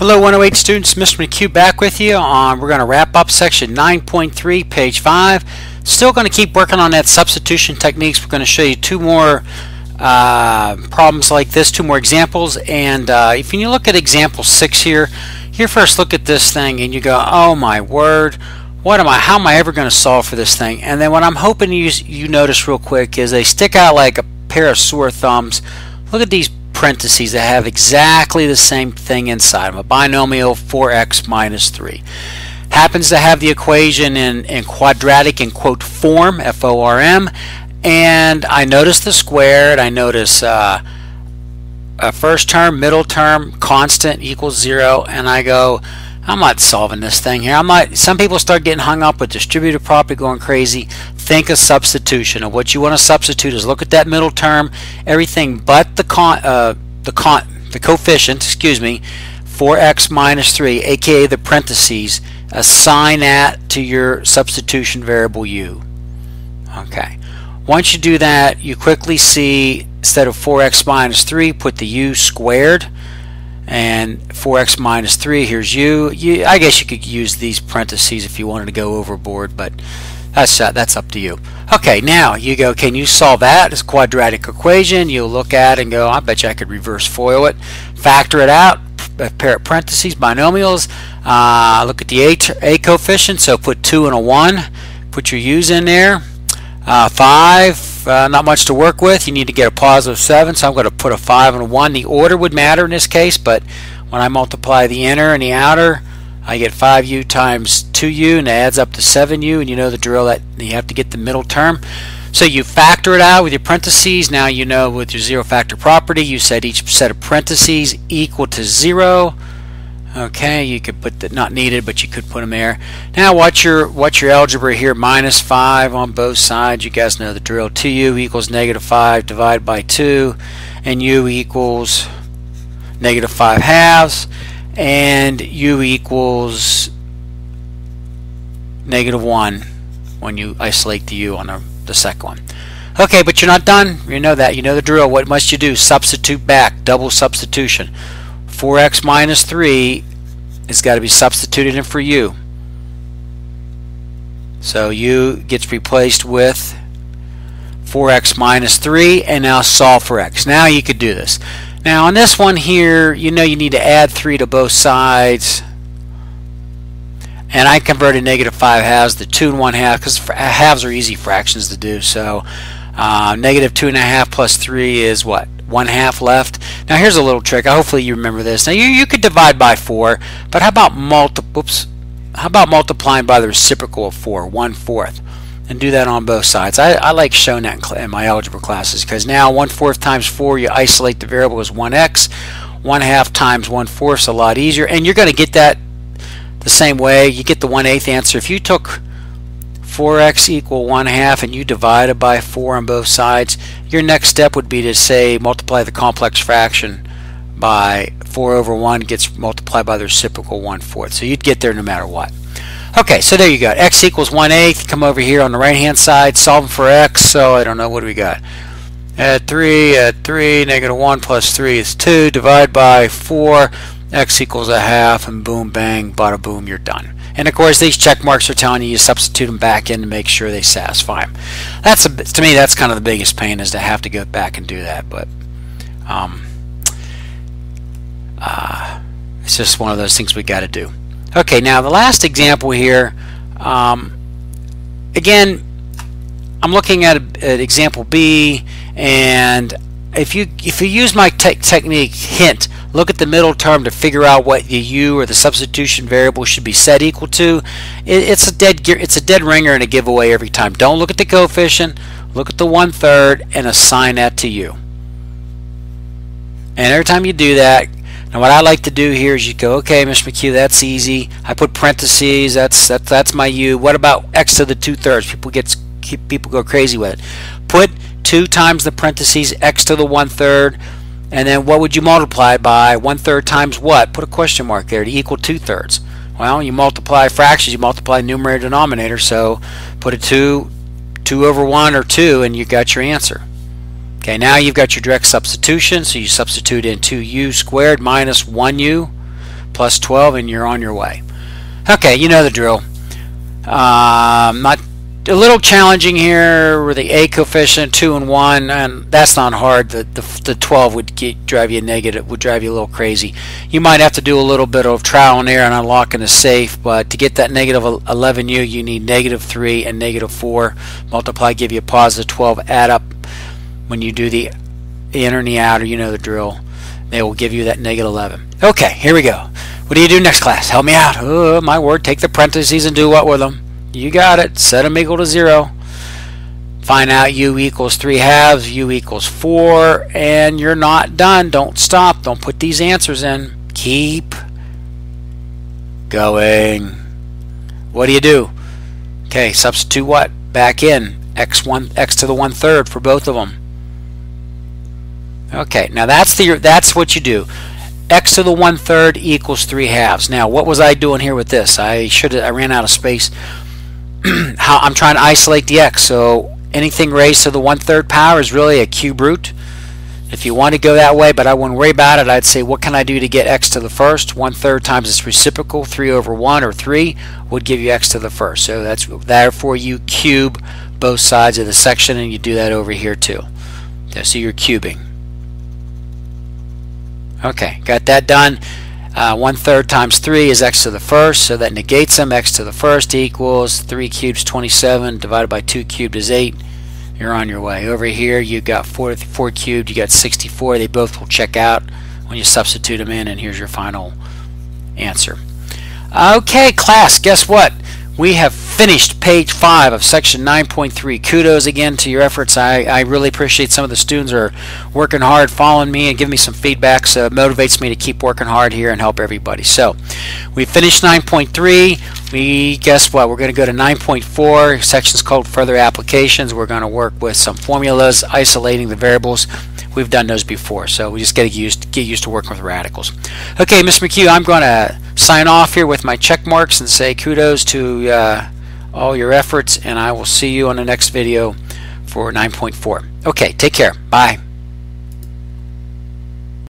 Hello 108 students, Mr. McHugh back with you. We're going to wrap up section 9.3, page 5. Still going to keep working on that substitution techniques. We're going to show you two more problems like this, two more examples. And if you look at example 6 here, you first look at this thing and you go, oh my word, how am I ever going to solve for this thing? And then what I'm hoping you notice real quick is they stick out like a pair of sore thumbs. Look at these parentheses that have exactly the same thing inside them. A binomial 4x minus 3. Happens to have the equation in quadratic in quote form, F-O-R-M, and I notice the squared, I notice a first term, middle term, constant equals 0, and I go, I'm not solving this thing here. Some people start getting hung up with distributive property, going crazy. Think of substitution. And what you want to substitute is look at that middle term, everything but the coefficient, 4x minus 3, aka the parentheses. Assign that to your substitution variable u. Okay. Once you do that, you quickly see instead of 4x minus 3, put the u squared. And 4x minus 3, here's u. I guess you could use these parentheses if you wanted to go overboard, but that's up to you. Okay, now you go, can you solve that? It's a quadratic equation. You'll look at it and go, I bet you I could reverse FOIL it. Factor it out, a pair of parentheses, binomials. Look at the a coefficient, so put 2 and a 1. Put your u's in there. 5, not much to work with. You need to get a positive 7, so I'm going to put a 5 and a 1. The order would matter in this case, but when I multiply the inner and the outer, I get 5u times 2u, and it adds up to 7u, and you know the drill that you have to get the middle term. So you factor it out with your parentheses. Now you know with your zero factor property, you set each set of parentheses equal to 0. Okay, you could put that not needed, but you could put them there. Now what's your algebra here? Minus 5 on both sides. You guys know the drill. 2u equals negative 5 divided by 2, and u equals negative 5 halves, and u equals negative 1 when you isolate the u on the second one. Okay, but you're not done. You know that. You know the drill. What must you do? Substitute back. Double substitution. 4x minus 3 has got to be substituted in for u. So u gets replaced with 4x minus 3, and now solve for x. Now you could do this. Now on this one here, you know you need to add 3 to both sides. And I converted negative 5 halves to 2 and 1 half because halves are easy fractions to do. So negative 2 and a half plus 3 is what? 1 half left. Now here's a little trick. Hopefully you remember this. Now you could divide by 4, but how about multiplying by the reciprocal of 4, 1/4, and do that on both sides. I like showing that in my algebra classes because now 1/4 times 4, you isolate the variable as 1x. 1/2 times 1/4 is a lot easier, and you're going to get that the same way. You get the 1/8 answer if you took 4x equal 1/2 and you divided by 4 on both sides. Your next step would be to say multiply the complex fraction by 4 over 1 gets multiplied by the reciprocal 1/4. So you'd get there no matter what. Okay, so there you go. X equals 1/8. Come over here on the right hand side, solve for x. So I don't know, what do we got? Add 3, negative 1 plus 3 is 2. Divide by 4. X equals 1/2, and boom, bang, bada boom, you're done. And of course, these check marks are telling you substitute them back in to make sure they satisfy them. To me, that's kind of the biggest pain, is to have to go back and do that. But it's just one of those things we got to do. Okay, now the last example here. Again, I'm looking at example B, and if you use my technique hint, look at the middle term to figure out what the u or the substitution variable should be set equal to. It's a dead ringer and a giveaway every time. Don't look at the coefficient. Look at the 1/3 and assign that to u. And every time you do that, now what I like to do here is you go, okay, Mr. McHugh, that's easy. I put parentheses. That's my u. What about x to the 2/3? People go crazy with it. Put 2 times the parentheses, x to the 1/3. And then what would you multiply by? 1/3 times what? Put a question mark there to equal 2/3. Well, you multiply fractions, you multiply numerator denominator, so put a 2 over 1 or 2, and you got your answer. Okay, now you've got your direct substitution, so you substitute in 2u squared minus 1u plus 12, and you're on your way. Okay, you know the drill. Not a little challenging here with the A coefficient 2 and 1, and that's not hard. The 12 would drive you negative, would drive you a little crazy. You might have to do a little bit of trial and error and unlocking the safe, but to get that negative 11u, you need negative 3 and negative 4. Multiply, give you a positive 12. Add up when you do the inner and the outer. You know the drill. They will give you that negative 11. Okay, here we go. What do you do next class? Help me out. Oh, my word. Take the parentheses and do what with them? You got it. Set them equal to 0. Find out u equals 3/2, u equals 4, and you're not done. Don't stop. Don't put these answers in. Keep going. What do you do? Okay, substitute what? Back in x to the 1/3 for both of them. Okay, now that's what you do. X to the 1/3 equals 3/2. Now, what was I doing here with this? I ran out of space. I'm trying to isolate the x, so anything raised to the 1/3 power is really a cube root. If you want to go that way, but I wouldn't worry about it, I'd say, what can I do to get x to the first? 1/3 times its reciprocal, 3/1 or 3, would give you x to the first. So that's therefore you cube both sides of the section, and you do that over here too. So you're cubing. Okay, got that done. 1/3 times 3 is x to the first, so that negates them. X to the first equals 3 cubed 27 divided by 2 cubed is 8. You're on your way. Over here you got 4 cubed, you got 64. They both will check out when you substitute them in, and here's your final answer. Okay, class, guess what? We have finished page 5 of section 9.3. Kudos again to your efforts. I really appreciate some of the students are working hard, following me, and giving me some feedback, so it motivates me to keep working hard here and help everybody. So we finished 9.3. Guess what? We're going to go to 9.4. Section's called Further Applications. We're going to work with some formulas, isolating the variables. We've done those before, so we just get used to working with radicals. Okay, Ms. McHugh, I'm going to sign off here with my check marks and say kudos to all your efforts, and I will see you on the next video for 9.4. Okay, take care. Bye.